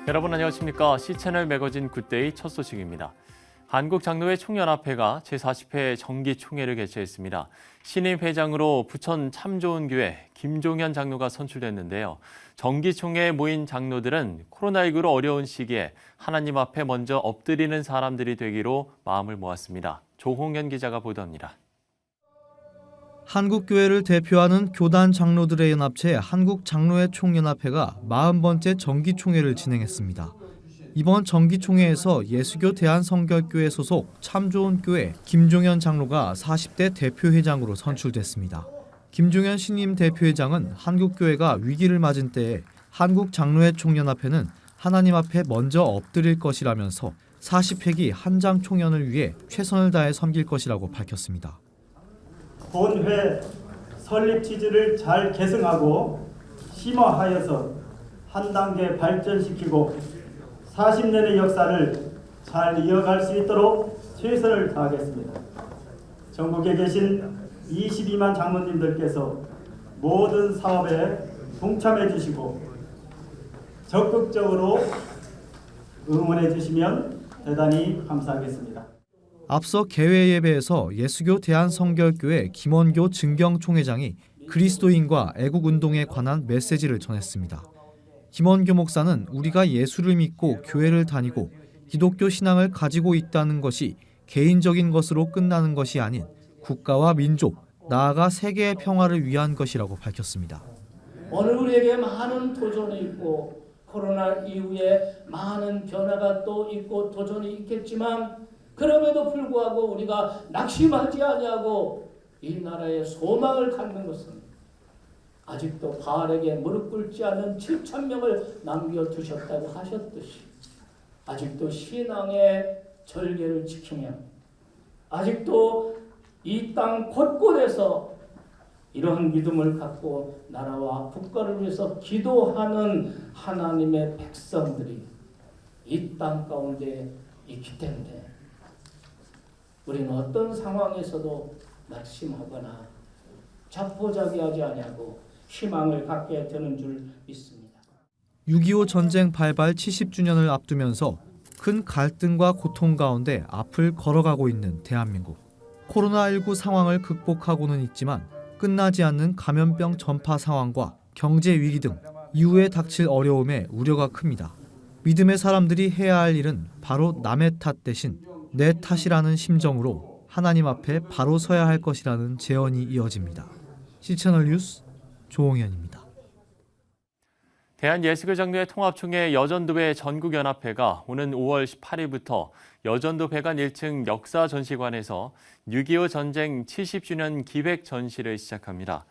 여러분 안녕하십니까? C채널 매거진 굿데이 첫 소식입니다. 한국장로회 총연합회가 제40회 정기총회를 개최했습니다. 신임 회장으로 부천 참좋은교회 김종현 장로가 선출됐는데요. 정기총회에 모인 장로들은 코로나19로 어려운 시기에 하나님 앞에 먼저 엎드리는 사람들이 되기로 마음을 모았습니다. 조홍현 기자가 보도합니다. 한국교회를 대표하는 교단 장로들의 연합체 한국장로회 총연합회가 40번째 정기총회를 진행했습니다. 이번 정기총회에서 예수교 대한성결교회 소속 참좋은교회 김종현 장로가 40대 대표회장으로 선출됐습니다. 김종현 신임 대표회장은 한국교회가 위기를 맞은 때에 한국장로회 총연합회는 하나님 앞에 먼저 엎드릴 것이라면서 40회기 한장 총연을 위해 최선을 다해 섬길 것이라고 밝혔습니다. 본회 설립 취지를 잘 계승하고 심화하여서 한 단계 발전시키고 40년의 역사를 잘 이어갈 수 있도록 최선을 다하겠습니다. 전국에 계신 22만 장로님들께서 모든 사업에 동참해 주시고 적극적으로 응원해 주시면 대단히 감사하겠습니다. 앞서 개회 예배에서 예수교 대한성결교회 김원교 증경총회장이 그리스도인과 애국운동에 관한 메시지를 전했습니다. 김원교 목사는 우리가 예수를 믿고 교회를 다니고 기독교 신앙을 가지고 있다는 것이 개인적인 것으로 끝나는 것이 아닌 국가와 민족, 나아가 세계의 평화를 위한 것이라고 밝혔습니다. 오늘 우리에게 많은 도전이 있고 코로나 이후에 많은 변화가 또 있고 도전이 있겠지만 그럼에도 불구하고 우리가 낙심하지 아니하고 이 나라의 소망을 갖는 것은 아직도 바알에게 무릎 꿇지 않는 7,000명을 남겨두셨다고 하셨듯이 아직도 신앙의 절개를 지키며 아직도 이 땅 곳곳에서 이러한 믿음을 갖고 나라와 국가를 위해서 기도하는 하나님의 백성들이 이 땅 가운데 있기 때문에 우리는 어떤 상황에서도 낙심하거나 자포자기하지 아니하고 희망을 갖게 되는 줄 믿습니다. 6.25 전쟁 발발 70주년을 앞두면서 큰 갈등과 고통 가운데 앞을 걸어가고 있는 대한민국. 코로나19 상황을 극복하고는 있지만 끝나지 않는 감염병 전파 상황과 경제 위기 등 이후에 닥칠 어려움에 우려가 큽니다. 믿음의 사람들이 해야 할 일은 바로 남의 탓 대신 내 탓이라는 심정으로 하나님 앞에 바로 서야 할 것이라는 제언이 이어집니다. C채널 뉴스 조홍현입니다. 대한예수교장로회 통합총회 여전도회 전국연합회가 오는 5월 18일부터 여전도 배관 1층 역사전시관에서 6.25 전쟁 70주년 기획 전시를 시작합니다.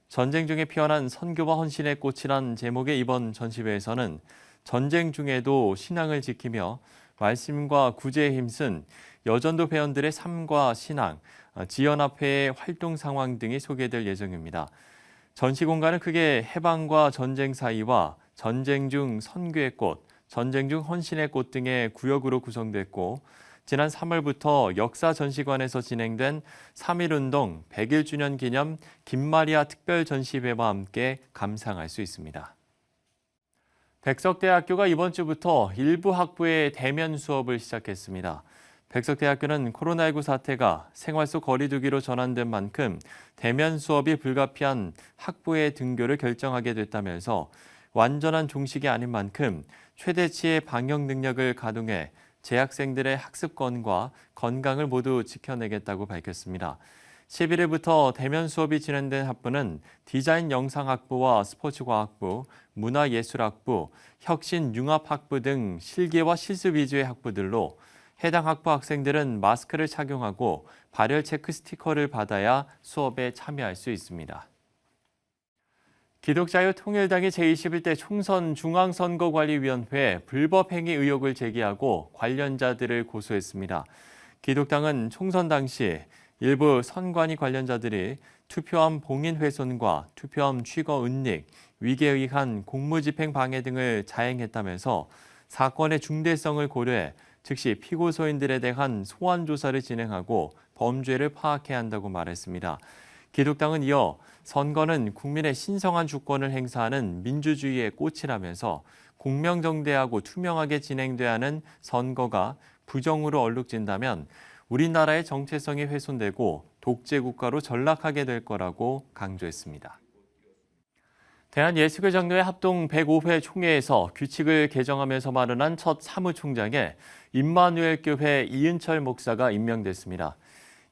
전쟁 중에 피어난 선교와 헌신의 꽃이란 제목의 이번 전시회에서는 전쟁 중에도 신앙을 지키며 말씀과 구제에 힘쓴 여전도 회원들의 삶과 신앙, 지연합회의 활동 상황 등이 소개될 예정입니다. 전시 공간은 크게 해방과 전쟁 사이와 전쟁 중 선교의 꽃, 전쟁 중 헌신의 꽃 등의 구역으로 구성됐고 지난 3월부터 역사전시관에서 진행된 3.1운동 100일주년 기념 김마리아 특별전시회와 함께 감상할 수 있습니다. 백석대학교가 이번 주부터 일부 학부의 대면 수업을 시작했습니다. 백석대학교는 코로나19 사태가 생활 속 거리두기로 전환된 만큼 대면 수업이 불가피한 학부의 등교를 결정하게 됐다면서 완전한 종식이 아닌 만큼 최대치의 방역 능력을 가동해 재학생들의 학습권과 건강을 모두 지켜내겠다고 밝혔습니다. 11일부터 대면 수업이 진행된 학부는 디자인 영상학부와 스포츠과학부, 문화예술학부, 혁신융합학부 등 실기와 실습 위주의 학부들로 해당 학부 학생들은 마스크를 착용하고 발열 체크 스티커를 받아야 수업에 참여할 수 있습니다. 기독자유통일당이 제21대 총선 중앙선거관리위원회에 불법행위 의혹을 제기하고 관련자들을 고소했습니다. 기독당은 총선 당시 일부 선관위 관련자들이 투표함 봉인 훼손과 투표함 취거 은닉, 위계에 의한 공무집행 방해 등을 자행했다면서 사건의 중대성을 고려해 즉시 피고소인들에 대한 소환 조사를 진행하고 범죄를 파악해야 한다고 말했습니다. 기독당은 이어 선거는 국민의 신성한 주권을 행사하는 민주주의의 꽃이라면서 공명정대하고 투명하게 진행돼야 하는 선거가 부정으로 얼룩진다면 우리나라의 정체성이 훼손되고 독재 국가로 전락하게 될 거라고 강조했습니다. 대한예수교장로회 합동 105회 총회에서 규칙을 개정하면서 마련한 첫 사무총장에 임마누엘 교회 이은철 목사가 임명됐습니다.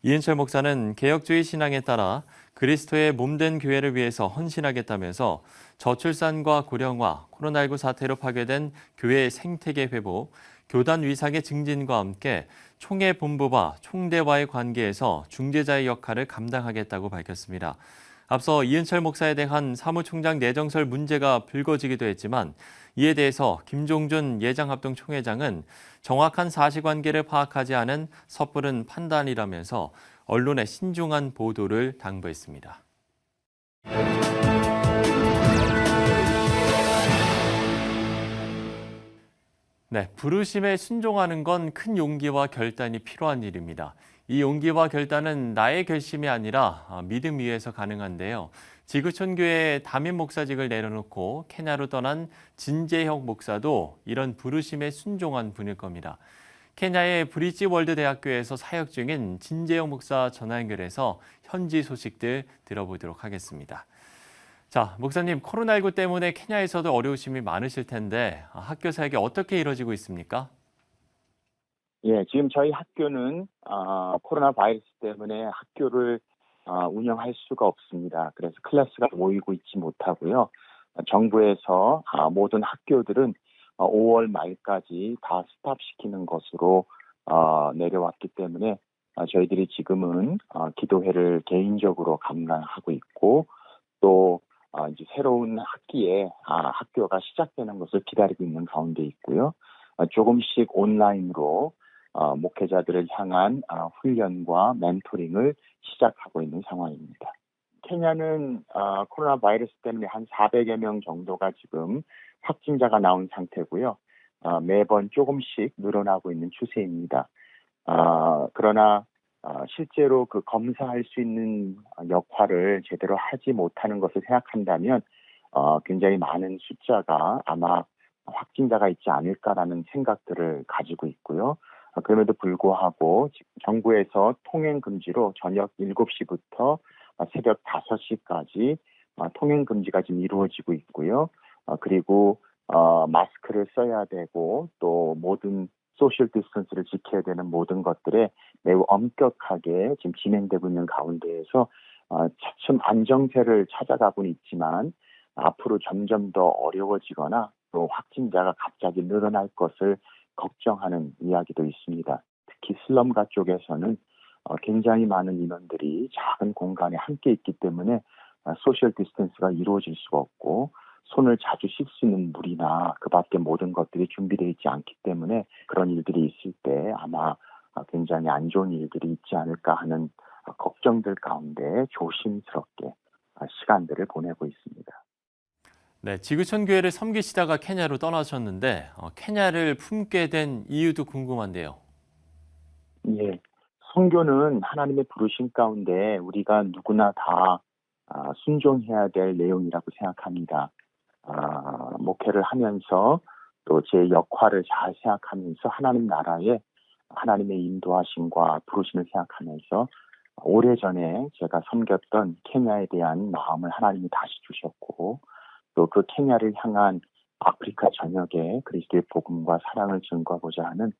이은철 목사는 개혁주의 신앙에 따라 그리스도의 몸된 교회를 위해서 헌신하겠다면서 저출산과 고령화, 코로나19 사태로 파괴된 교회의 생태계 회복, 교단 위상의 증진과 함께 총회 본부와 총대와의 관계에서 중재자의 역할을 감당하겠다고 밝혔습니다. 앞서 이은철 목사에 대한 사무총장 내정설 문제가 불거지기도 했지만 이에 대해서 김종준 예장합동총회장은 정확한 사실관계를 파악하지 않은 섣부른 판단이라면서 언론의 신중한 보도를 당부했습니다. 네, 부르심에 순종하는 건 큰 용기와 결단이 필요한 일입니다. 이 용기와 결단은 나의 결심이 아니라 믿음 위에서 가능한데요. 지구촌교회의 담임 목사직을 내려놓고 케냐로 떠난 진재혁 목사도 이런 부르심에 순종한 분일 겁니다. 케냐의 브릿지 월드 대학교에서 사역 중인 진재혁 목사 전화 연결해서 현지 소식들 들어보도록 하겠습니다. 자, 목사님, 코로나19 때문에 케냐에서도 어려우심이 많으실 텐데 학교 사역이 어떻게 이루어지고 있습니까? 예, 지금 저희 학교는 코로나 바이러스 때문에 학교를 운영할 수가 없습니다. 그래서 클래스가 모이고 있지 못하고요. 정부에서 모든 학교들은 5월 말까지 다 스탑시키는 것으로 내려왔기 때문에 저희들이 지금은 기도회를 개인적으로 감당하고 있고 또 이제 새로운 학기에 학교가 시작되는 것을 기다리고 있는 가운데 있고요. 조금씩 온라인으로 목회자들을 향한 훈련과 멘토링을 시작하고 있는 상황입니다. 케냐는 코로나 바이러스 때문에 한 400여 명 정도가 지금 확진자가 나온 상태고요. 매번 조금씩 늘어나고 있는 추세입니다. 그러나 실제로 그 검사할 수 있는 역할을 제대로 하지 못하는 것을 생각한다면 굉장히 많은 숫자가 아마 확진자가 있지 않을까라는 생각들을 가지고 있고요. 그럼에도 불구하고 정부에서 통행 금지로 저녁 7시부터 새벽 5시까지 통행 금지가 지금 이루어지고 있고요. 그리고 마스크를 써야 되고 또 모든 소셜 디스턴스를 지켜야 되는 모든 것들에 매우 엄격하게 지금 진행되고 있는 가운데에서 차츰 안정세를 찾아가고는 있지만 앞으로 점점 더 어려워지거나 또 확진자가 갑자기 늘어날 것을 걱정하는 이야기도 있습니다. 특히 슬럼가 쪽에서는 굉장히 많은 인원들이 작은 공간에 함께 있기 때문에 소셜 디스턴스가 이루어질 수가 없고 손을 자주 씻을 수 있는 물이나 그 밖에 모든 것들이 준비되어 있지 않기 때문에 그런 일들이 있을 때 아마 굉장히 안 좋은 일들이 있지 않을까 하는 걱정들 가운데 조심스럽게 시간들을 보내고 있습니다. 네, 지구촌 교회를 섬기시다가 케냐로 떠나셨는데 케냐를 품게 된 이유도 궁금한데요. 예, 선교는 하나님의 부르심 가운데 우리가 누구나 다 순종해야 될 내용이라고 생각합니다. 목회를 하면서 또 제 역할을 잘 생각하면서 하나님 나라에 하나님의 인도하심과 부르심을 생각하면서 오래전에 제가 섬겼던 케냐에 대한 마음을 하나님이 다시 주셨고 또 그 케냐를 향한 아프리카 전역에 그리스도의 복음과 사랑을 증거하고자 하는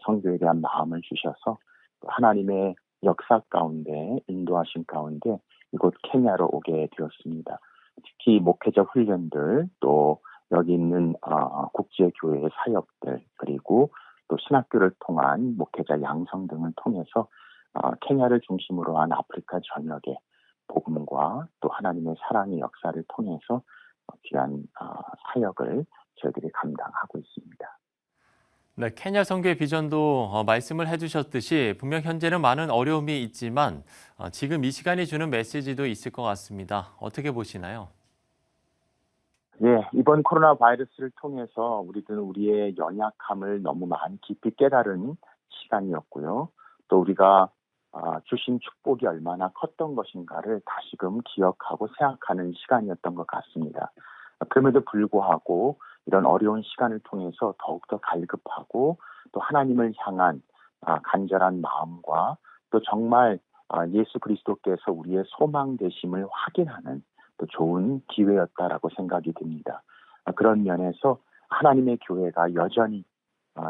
선교에 대한 마음을 주셔서 하나님의 역사 가운데 인도하심 가운데 이곳 케냐로 오게 되었습니다. 특히 목회자 훈련들 또 여기 있는 국제교회의 사역들 그리고 또 신학교를 통한 목회자 양성 등을 통해서 케냐를 중심으로 한 아프리카 전역의 복음과 또 하나님의 사랑의 역사를 통해서 귀한 사역을 저희들이 감당하고 있습니다. 네, 케냐 선교의 비전도 말씀을 해주셨듯이 분명 현재는 많은 어려움이 있지만 지금 이 시간이 주는 메시지도 있을 것 같습니다. 어떻게 보시나요? 예, 이번 코로나 바이러스를 통해서 우리들은 우리의 연약함을 너무 많이 깊이 깨달은 시간이었고요. 또 우리가 주신 축복이 얼마나 컸던 것인가를 다시금 기억하고 생각하는 시간이었던 것 같습니다. 그럼에도 불구하고 이런 어려운 시간을 통해서 더욱더 갈급하고 또 하나님을 향한 간절한 마음과 또 정말 예수 그리스도께서 우리의 소망 되심을 확인하는 또 좋은 기회였다라고 생각이 듭니다. 그런 면에서 하나님의 교회가 여전히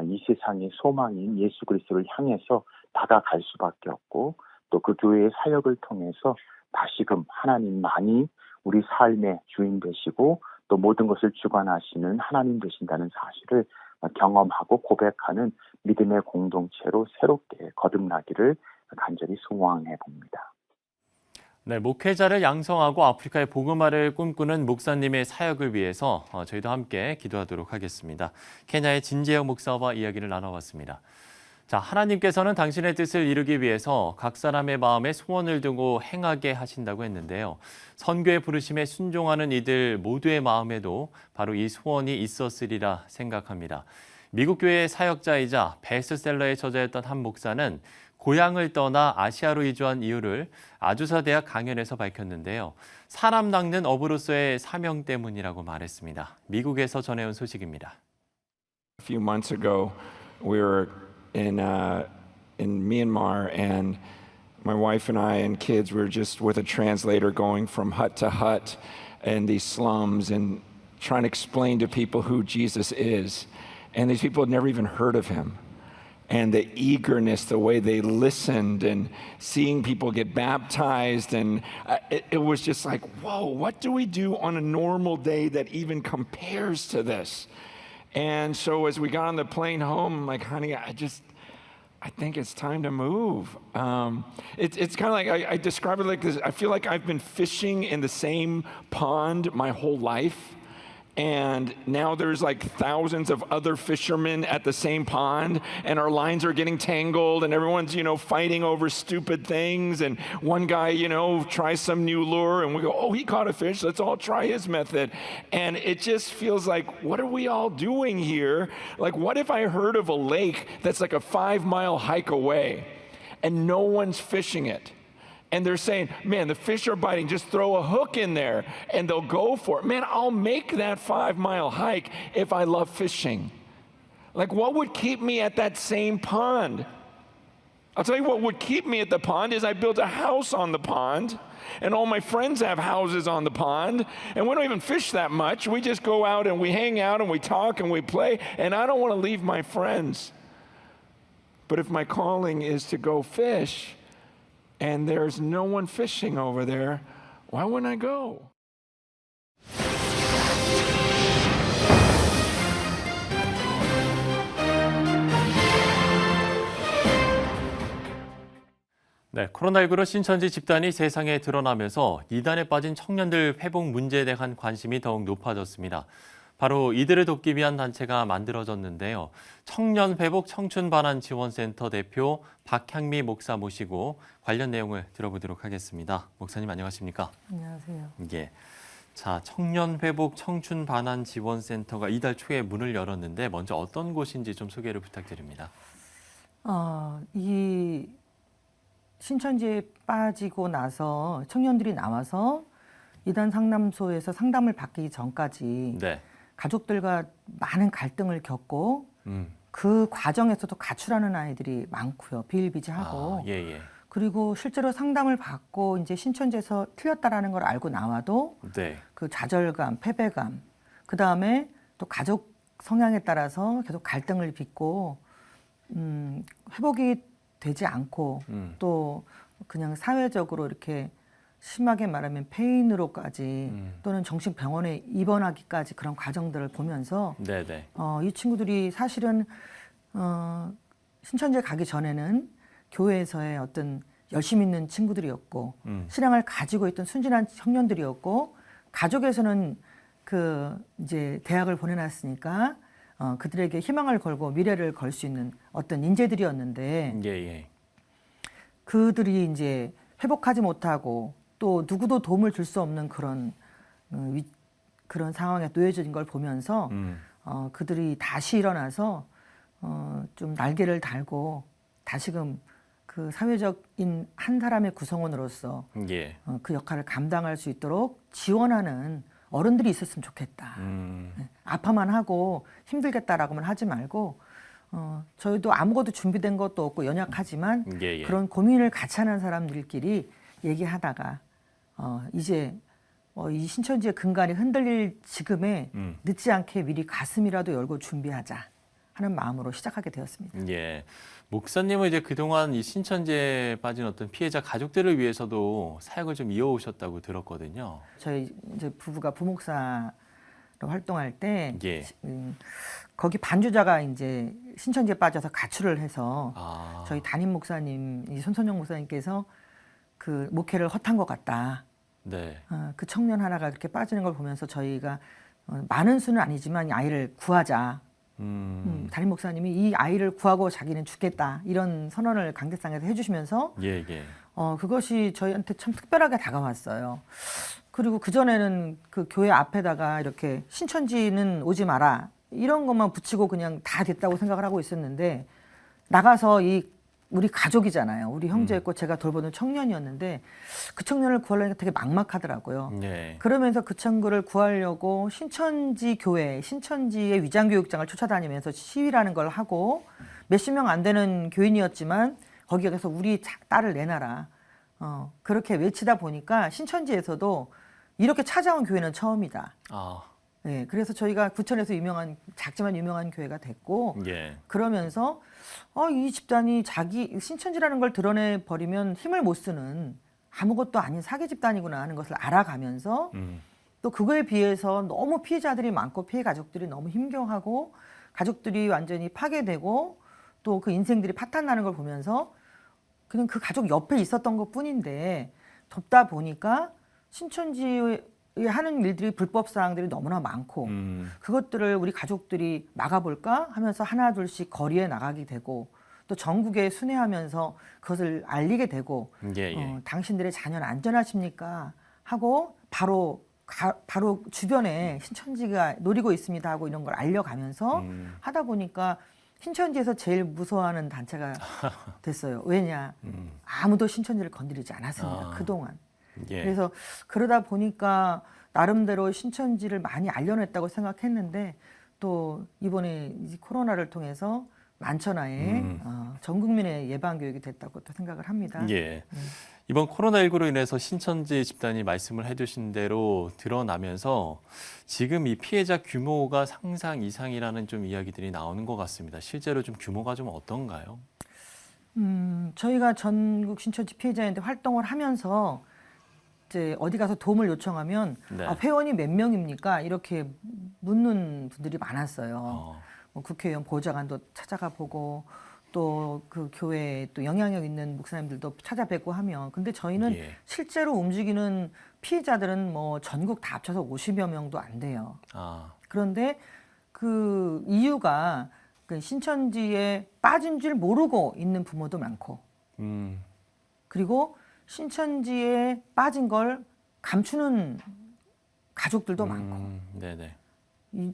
이 세상의 소망인 예수 그리스도를 향해서 다가갈 수밖에 없고 또 그 교회의 사역을 통해서 다시금 하나님만이 우리 삶의 주인 되시고 또 모든 것을 주관하시는 하나님 되신다는 사실을 경험하고 고백하는 믿음의 공동체로 새롭게 거듭나기를 간절히 소망해 봅니다. 네, 목회자를 양성하고 아프리카의 복음화를 꿈꾸는 목사님의 사역을 위해서 저희도 함께 기도하도록 하겠습니다. 케냐의 진재영 목사와 이야기를 나눠봤습니다. 자, 하나님께서는 당신의 뜻을 이루기 위해서 각 사람의 마음에 소원을 두고 행하게 하신다고 했는데요. 선교의 부르심에 순종하는 이들 모두의 마음에도 바로 이 소원이 있었으리라 생각합니다. 미국 교회의 사역자이자 베스트셀러의 저자였던 한 목사는 고향을 떠나 아시아로 이주한 이유를 아주사 대학 강연에서 밝혔는데요. 사람 낚는 어부로서의 사명 때문이라고 말했습니다. 미국에서 전해온 소식입니다. A few months ago, we were in Myanmar, and my wife and I and kids were just with a translator going from hut to hut in these slums and trying to explain to people who Jesus is. And these people had never even heard of him. And the eagerness, the way they listened, and seeing people get baptized, and it was just like, whoa, what do we do on a normal day that even compares to this? And so as we got on the plane home, I'm like, honey, I think it's time to move. It's kind of like, I describe it like this. I feel like I've been fishing in the same pond my whole life. And now there's like thousands of other fishermen at the same pond, and our lines are getting tangled, and everyone's, fighting over stupid things. And one guy, tries some new lure, and we go, oh, he caught a fish. Let's all try his method. And it just feels like, what are we all doing here? Like, what if I heard of a lake that's like a 5-mile hike away, and no one's fishing it? And they're saying, man, the fish are biting, just throw a hook in there and they'll go for it. Man, I'll make that 5-mile hike if I love fishing. Like, what would keep me at that same pond? I'll tell you what would keep me at the pond is I built a house on the pond, and all my friends have houses on the pond, and we don't even fish that much. We just go out and we hang out and we talk and we play, and I don't want to leave my friends. But if my calling is to go fish, and there's no one fishing over there, why wouldn't I go? 네, 코로나19로 신천지 집단이 세상에 드러나면서 이단에 빠진 청년들 회복 문제에 대한 관심이 더욱 높아졌습니다. 바로 이들을 돕기 위한 단체가 만들어졌는데요. 청년회복 청춘반환지원센터 대표 박향미 목사 모시고 관련 내용을 들어보도록 하겠습니다. 목사님 안녕하십니까? 안녕하세요. 예. 자, 청년회복 청춘반환지원센터가 이달 초에 문을 열었는데 먼저 어떤 곳인지 좀 소개를 부탁드립니다. 이 신천지에 빠지고 나서 청년들이 나와서 이단 상담소에서 상담을 받기 전까지 네. 가족들과 많은 갈등을 겪고 그 과정에서도 가출하는 아이들이 많고요. 비일비재하고. 예. 그리고 실제로 상담을 받고 이제 신천지에서 틀렸다라는 걸 알고 나와도 네. 그 좌절감, 패배감, 그 다음에 또 가족 성향에 따라서 계속 갈등을 빚고 회복이 되지 않고 또 그냥 사회적으로 이렇게 심하게 말하면 폐인으로까지 또는 정신병원에 입원하기까지 그런 과정들을 보면서 네네. 이 친구들이 사실은 신천지에 가기 전에는 교회에서의 어떤 열심 있는 친구들이었고 신앙을 가지고 있던 순진한 청년들이었고 가족에서는 그 이제 대학을 보내놨으니까 그들에게 희망을 걸고 미래를 걸 수 있는 어떤 인재들이었는데 예. 그들이 이제 회복하지 못하고 또 누구도 도움을 줄 수 없는 그런 그런 상황에 놓여진 걸 보면서 그들이 다시 일어나서 좀 날개를 달고 다시금 그 사회적인 한 사람의 구성원으로서 예. 그 역할을 감당할 수 있도록 지원하는 어른들이 있었으면 좋겠다. 아파만 하고 힘들겠다라고만 하지 말고 저희도 아무것도 준비된 것도 없고 연약하지만 예, 예. 그런 고민을 같이 하는 사람들끼리 얘기하다가 이제 이 신천지의 근간이 흔들릴 지금에 늦지 않게 미리 가슴이라도 열고 준비하자 하는 마음으로 시작하게 되었습니다. 예. 목사님은 이제 그동안 이 신천지에 빠진 어떤 피해자 가족들을 위해서도 사역을 좀 이어오셨다고 들었거든요. 저희 이제 부부가 부목사로 활동할 때 예. 거기 반주자가 이제 신천지에 빠져서 가출을 해서 아. 저희 담임 목사님, 이 손선영 목사님께서 그 목회를 헛한 것 같다. 네. 그 청년 하나가 그렇게 빠지는 걸 보면서 저희가 많은 수는 아니지만 이 아이를 구하자. 담임 목사님이 이 아이를 구하고 자기는 죽겠다. 이런 선언을 강대상에서 해주시면서 예, 예. 그것이 저희한테 참 특별하게 다가왔어요. 그리고 그전에는 그 교회 앞에다가 이렇게 신천지는 오지 마라. 이런 것만 붙이고 그냥 다 됐다고 생각을 하고 있었는데 나가서 우리 가족이잖아요. 우리 형제였고 제가 돌보는 청년이었는데 그 청년을 구하려니까 되게 막막하더라고요. 네. 그러면서 그 친구를 구하려고 신천지 교회, 신천지의 위장교육장을 쫓아다니면서 시위라는 걸 하고 몇십 명 안 되는 교인이었지만 거기에 가서 우리 딸을 내놔라. 그렇게 외치다 보니까 신천지에서도 이렇게 찾아온 교회는 처음이다. 아. 네, 그래서 저희가 구천에서 작지만 유명한 교회가 됐고 예. 그러면서 이 집단이 자기 신천지라는 걸 드러내 버리면 힘을 못 쓰는 아무것도 아닌 사기 집단이구나 하는 것을 알아가면서 또 그거에 비해서 너무 피해자들이 많고 피해 가족들이 너무 힘겨워하고 가족들이 완전히 파괴되고 또 그 인생들이 파탄나는 걸 보면서 그냥 그 가족 옆에 있었던 것뿐인데 덥다 보니까 신천지에 하는 일들이 불법 사항들이 너무나 많고 그것들을 우리 가족들이 막아볼까 하면서 하나 둘씩 거리에 나가게 되고 또 전국에 순회하면서 그것을 알리게 되고 예, 예. 당신들의 자녀는 안전하십니까 하고 바로 주변에 신천지가 노리고 있습니다 하고 이런 걸 알려가면서 하다 보니까 신천지에서 제일 무서워하는 단체가 됐어요. 왜냐? 아무도 신천지를 건드리지 않았습니다. 그동안. 예. 그래서 그러다 보니까 나름대로 신천지를 많이 알려냈다고 생각했는데 또 이번에 이 코로나를 통해서 만천하에 전 국민의 예방 교육이 됐다고 또 생각을 합니다. 예. 이번 코로나19로 인해서 신천지 집단이 말씀을 해주신 대로 드러나면서 지금 이 피해자 규모가 상상 이상이라는 좀 이야기들이 나오는 것 같습니다. 실제로 좀 규모가 좀 어떤가요? 저희가 전국 신천지 피해자인데 활동을 하면서 이제 어디 가서 도움을 요청하면 네. 회원이 몇 명입니까? 이렇게 묻는 분들이 많았어요. 뭐 국회의원 보좌관도 찾아가 보고 또 그 교회에 또 영향력 있는 목사님들도 찾아뵙고 하면 근데 저희는 예. 실제로 움직이는 피해자들은 뭐 전국 다 합쳐서 50여 명도 안 돼요. 아. 그런데 그 이유가 그 신천지에 빠진 줄 모르고 있는 부모도 많고 그리고 신천지에 빠진 걸 감추는 가족들도 많고 네네.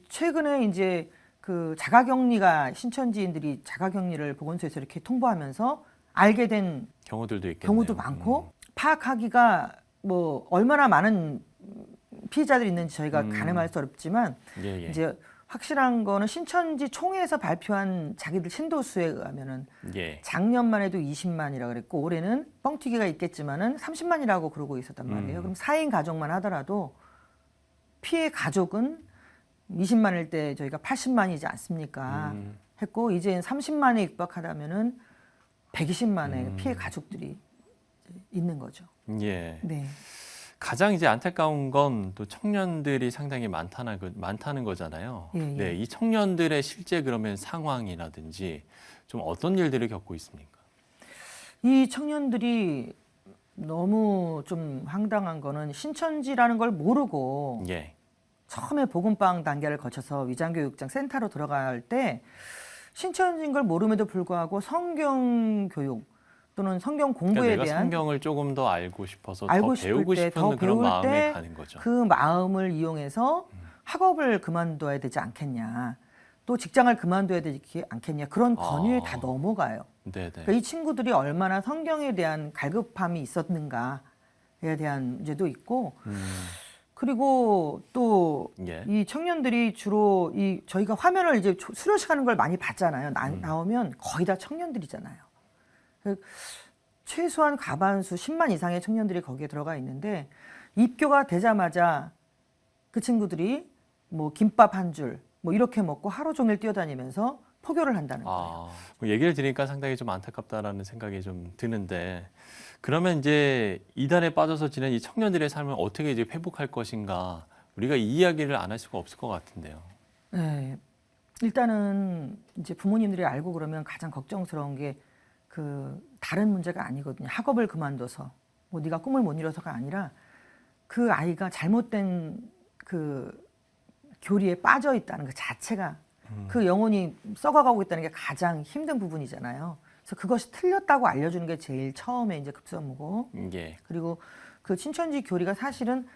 최근에 이제 그 자가격리가 신천지인들이 자가격리를 보건소에서 이렇게 통보하면서 알게 된 경우들도 있겠네요. 경우도 많고 파악하기가 뭐 얼마나 많은 피해자들이 있는지 저희가 가늠할 수 어렵지만 예, 예. 이제 확실한 거는 신천지 총회에서 발표한 자기들 신도수에 의하면은 예. 작년만 해도 20만이라 그랬고 올해는 뻥튀기가 있겠지만은 30만이라고 그러고 있었단 말이에요. 그럼 4인 가족만 하더라도 피해 가족은 20만일 때 저희가 80만이지 않습니까? 했고 이제 30만에 육박하다면은 120만의 피해 가족들이 있는 거죠. 예. 네. 가장 이제 안타까운 건 또 청년들이 상당히 많다는 거잖아요. 예, 예. 네, 이 청년들의 실제 그러면 상황이라든지 좀 어떤 일들을 겪고 있습니까? 이 청년들이 너무 좀 황당한 거는 신천지라는 걸 모르고 예. 처음에 복음방 단계를 거쳐서 위장교육장 센터로 들어갈 때 신천지인 걸 모름에도 불구하고 성경 교육 또는 성경 공부에 그러니까 내가 대한 성경을 조금 더 알고 싶어서 더 알고 배우고 싶을 때, 싶은 더 그런 배울 마음에 때 가는 거죠. 그 마음을 이용해서 학업을 그만둬야 되지 않겠냐 또 직장을 그만둬야 되지 않겠냐 그런 권유에 다 넘어가요. 네네. 그러니까 이 친구들이 얼마나 성경에 대한 갈급함이 있었는가에 대한 문제도 있고, 그리고 또 예. 이 청년들이 주로 이 저희가 화면을 이제 수료식하는 걸 많이 봤잖아요. 나오면 거의 다 청년들이잖아요. 최소한 과반수 10만 이상의 청년들이 거기에 들어가 있는데, 입교가 되자마자 그 친구들이 뭐 김밥 한 줄 뭐 이렇게 먹고 하루 종일 뛰어다니면서 포교를 한다는 거예요. 뭐 얘기를 들으니까 상당히 좀 안타깝다라는 생각이 좀 드는데, 그러면 이제 이단에 빠져서 지낸 이 청년들의 삶을 어떻게 이제 회복할 것인가, 우리가 이 이야기를 안 할 수가 없을 것 같은데요. 네. 일단은 이제 부모님들이 알고 그러면 가장 걱정스러운 게 다른 문제가 아니거든요. 학업을 그만둬서 뭐 네가 꿈을 못 이뤄서가 아니라 그 아이가 잘못된 그 교리에 빠져 있다는 그 자체가 그 영혼이 썩어가고 있다는 게 가장 힘든 부분이잖아요. 그래서 그것이 틀렸다고 알려주는 게 제일 처음에 이제 급선무고, 예. 그리고 그 신천지 교리가 사실은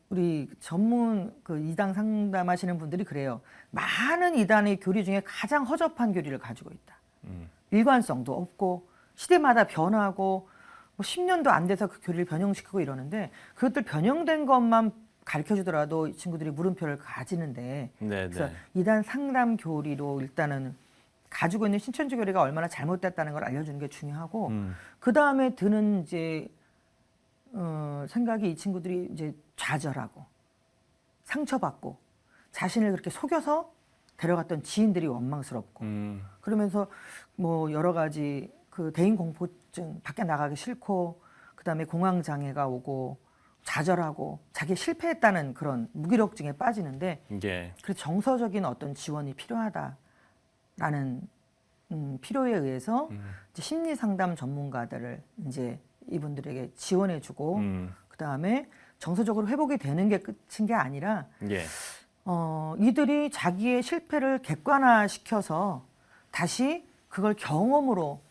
우리 전문 이단 상담하시는 분들이 그래요. 많은 이단의 교리 중에 가장 허접한 교리를 가지고 있다. 일관성도 없고 시대마다 변하고 뭐 10년도 안 돼서 그 교리를 변형시키고 이러는데, 그것들 변형된 것만 가르쳐 주더라도 이 친구들이 물음표를 가지는데, 네네. 그래서 이단 상담 교리로 일단은 가지고 있는 신천지 교리가 얼마나 잘못됐다는 걸 알려주는 게 중요하고, 그 다음에 드는 이제 생각이 이 친구들이 이제 좌절하고 상처받고 자신을 그렇게 속여서 데려갔던 지인들이 원망스럽고, 그러면서 뭐 여러 가지 그 대인 공포증, 밖에 나가기 싫고, 그 다음에 공황 장애가 오고 좌절하고 자기 실패했다는 그런 무기력증에 빠지는데, 예. 그래서 정서적인 어떤 지원이 필요하다라는 필요에 의해서 이제 심리 상담 전문가들을 이제 이분들에게 지원해주고, 그 다음에 정서적으로 회복이 되는 게 끝인 게 아니라, 예. 이들이 자기의 실패를 객관화시켜서 다시 그걸 경험으로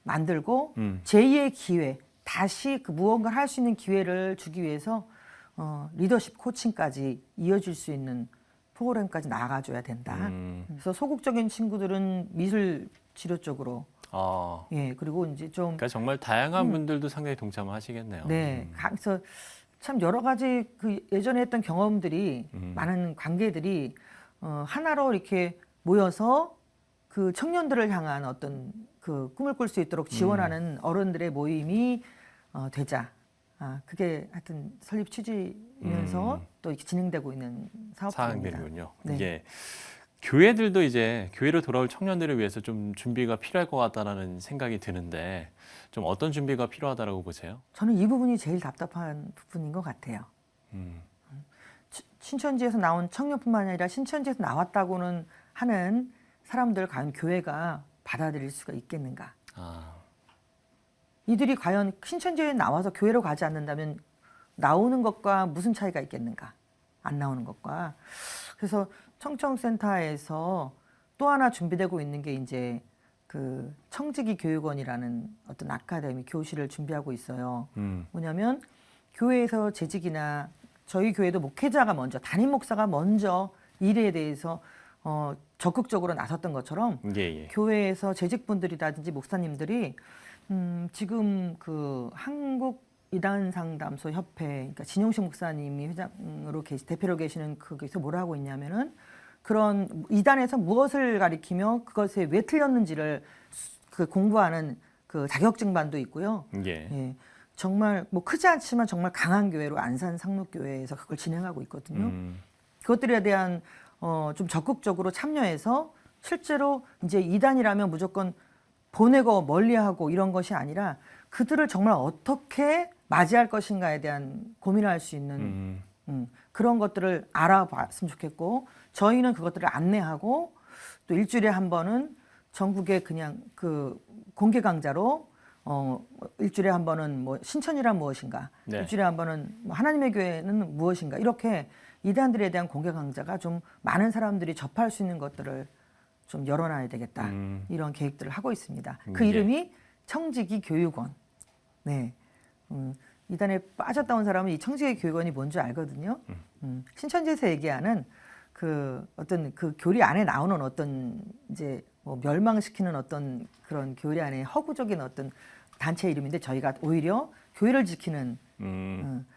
만들고 제2의 기회, 다시 그 무언가를 할 수 있는 기회를 주기 위해서 리더십 코칭까지 이어질 수 있는 프로그램까지 나아가줘야 된다. 그래서 소극적인 친구들은 미술 치료 쪽으로, 예, 그리고 이제 좀, 그러니까 정말 다양한 분들도 상당히 동참하시겠네요. 네, 그래서 참 여러 가지 그 예전에 했던 경험들이 많은 관계들이 하나로 이렇게 모여서 그 청년들을 향한 어떤 그 꿈을 꿀 수 있도록 지원하는 어른들의 모임이 되자. 그게 하여튼 설립 취지이면서 또 이렇게 진행되고 있는 사업입니다. 사항들이군요. 네. 예. 교회들도 이제 교회로 돌아올 청년들을 위해서 좀 준비가 필요할 것 같다는 생각이 드는데, 좀 어떤 준비가 필요하다고 보세요? 저는 이 부분이 제일 답답한 부분인 것 같아요. 신천지에서 나온 청년뿐만 아니라 신천지에서 나왔다고는 하는 사람들 과연 교회가 받아들일 수가 있겠는가? 이들이 과연 신천지에 나와서 교회로 가지 않는다면 나오는 것과 무슨 차이가 있겠는가? 안 나오는 것과. 그래서 청청센터에서 또 하나 준비되고 있는 게 이제 그 청지기 교육원이라는 어떤 아카데미 교실을 준비하고 있어요. 뭐냐면 교회에서 재직이나 저희 교회도 목회자가 먼저, 담임 목사가 먼저 일에 대해서 적극적으로 나섰던 것처럼, 예. 교회에서 재직분들이라든지 목사님들이 지금 그 한국 이단 상담소 협회, 그러니까 진용식 목사님이 회장으로 대표로 계시는 거기서 뭐라 하고 있냐면은, 그런 이단에서 무엇을 가리키며 그것에 왜 틀렸는지를 공부하는 그 자격증반도 있고요. 예. 예, 정말 뭐 크지 않지만 정말 강한 교회로 안산 상록교회에서 그걸 진행하고 있거든요. 그것들에 대한 좀 적극적으로 참여해서 실제로 이제 이단이라면 무조건 보내고 멀리하고 이런 것이 아니라 그들을 정말 어떻게 맞이할 것인가에 대한 고민을 할 수 있는 그런 것들을 알아봤으면 좋겠고, 저희는 그것들을 안내하고 또 일주일에 한 번은 전국에 그냥 그 공개 강좌로 일주일에 한 번은 뭐 신천이란 무엇인가, 네. 일주일에 한 번은 뭐 하나님의 교회는 무엇인가, 이렇게 이단들에 대한 공개 강좌가 좀 많은 사람들이 접할 수 있는 것들을 좀 열어놔야 되겠다. 이런 계획들을 하고 있습니다. 그 예. 이름이 청지기 교육원. 네. 이단에 빠졌다 온 사람은 이 청지기 교육원이 뭔지 알거든요. 신천지에서 얘기하는 그 어떤 그 교리 안에 나오는 어떤 이제 뭐 멸망시키는 어떤 그런 교리 안에 허구적인 어떤 단체 이름인데 저희가 오히려 교회를 지키는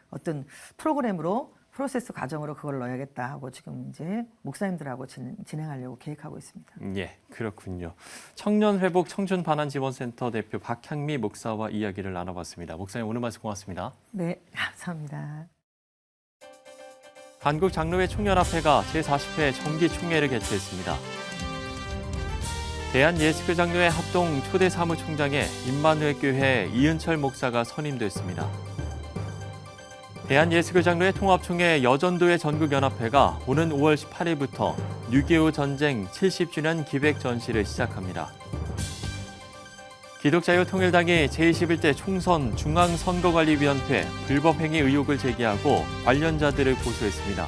어떤 프로그램으로 프로세스 과정으로 그걸 넣어야겠다 하고 지금 이제 목사님들하고 진행하려고 계획하고 있습니다. 예, 그렇군요. 청년회복 청춘반환지원센터 대표 박향미 목사와 이야기를 나눠봤습니다. 목사님 오늘 말씀 고맙습니다. 네, 감사합니다. 한국장로회 총연합회가 제40회 정기총회를 개최했습니다. 대한예수교장로회 합동 초대 사무총장에 임마누엘교회 이은철 목사가 선임됐습니다. 대한예수교장로회 통합총회 여전도회 전국연합회가 오는 5월 18일부터 6.25 전쟁 70주년 기획 전시를 시작합니다. 기독자유통일당이 제21대 총선 중앙선거관리위원회 불법행위 의혹을 제기하고 관련자들을 고소했습니다.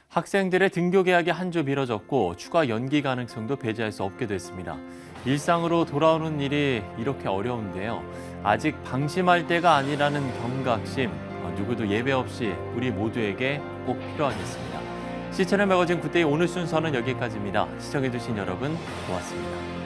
학생들의 등교 개학이 한 주 미뤄졌고 추가 연기 가능성도 배제할 수 없게 됐습니다. 일상으로 돌아오는 일이 이렇게 어려운데요. 아직 방심할 때가 아니라는 경각심, 누구도 예외 없이 우리 모두에게 꼭 필요하겠습니다. 시채널 매거진 굿데이 오늘 순서는 여기까지입니다. 시청해주신 여러분 고맙습니다.